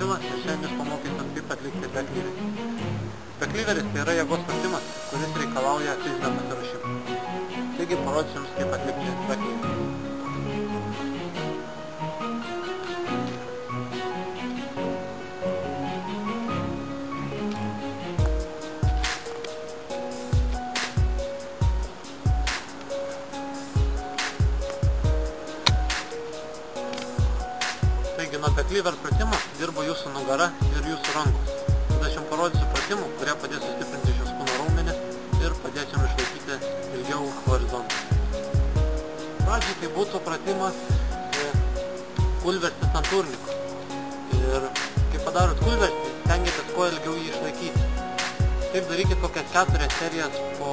Atilas ir šiandien jūs pamokysim, kaip atlikti beklyverį. Beklyveris tai yra jėgos pratimas, kuris reikalauja fizinio pasiruošimo. Taigi parodysiu jums, kaip atlikti beklyverį. Taigi nuo beklyver pratimo dirbo jūsų nugara ir jūsų rankos. Tada aš jums parodysiu pratimų, kurie padės sustiprinti šios kūno raumenį ir padės jums išlaikyti ilgiau horizontą. Pradžiai tai būtų pratimas kulvertis ant turniko. Ir kai padarot kulvertį, stengiatės kuo ilgiau jį išlaikyti. Taip darykit kokias 4 serijas po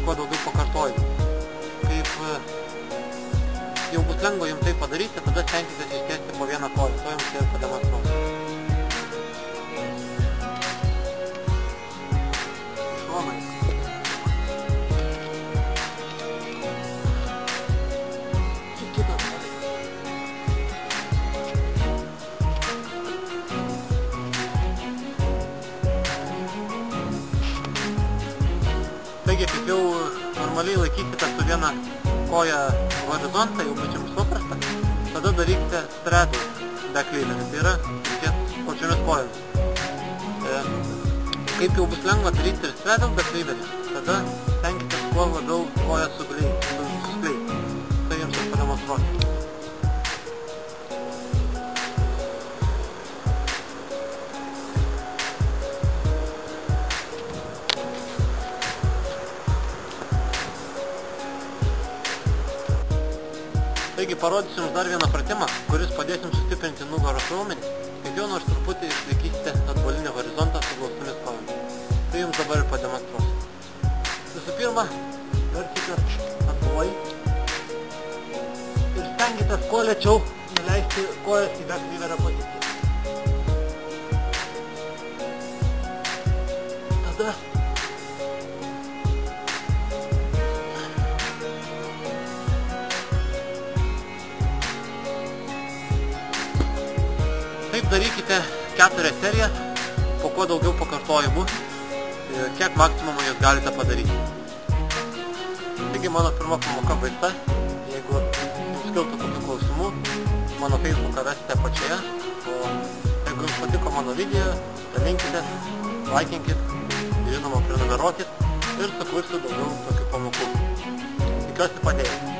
kuo daugiau pakartojimų. Kaip jau bus lengva jums tai padaryti, tada stenkitės ištiesti po vieną koją, to jums ir pademonstruosiu. Šonai. Ir kitas dalykas. Taigi, kaip jau normaliai laikysite su viena koja horizontą, jau bus jums paprasta, tada darykite straddle beklyverį, tai yra ties pačiomis kojomis. Kaip jau bus lengva daryti ir straddle beklyverį, tada stenkitės kuo labiau koją suskleisti. Tai jums ir pademonstruosiu. Taigi parodysiu jums dar vieną pratimą, kuris padės jums sustiprinti nugaros raumenį, kaip jau nors truputį išlaikysite atbulinį horizontą su glaustomis kojomis. Tai jums dabar ir pademonstruosiu. Visų pirma, verkitės atbulai ir stengitės kuo lėčiau nuleisti kojas į beklyverio poziciją. Tada taip darykite 4 serijas, po kuo daugiau pakartojimų, kiek maksimumą jūs galite padaryti. Taigi mano pirma pamoka baigta. Jeigu jums kiltų kokių klausimų, mano Facebooką rasite apačioje. O jeigu jums patiko mano video, dalinkitės, laikinkit, žinoma prenumeruokit ir sukursiu daugiau tokių pamokų. Tikiuosi padėjo.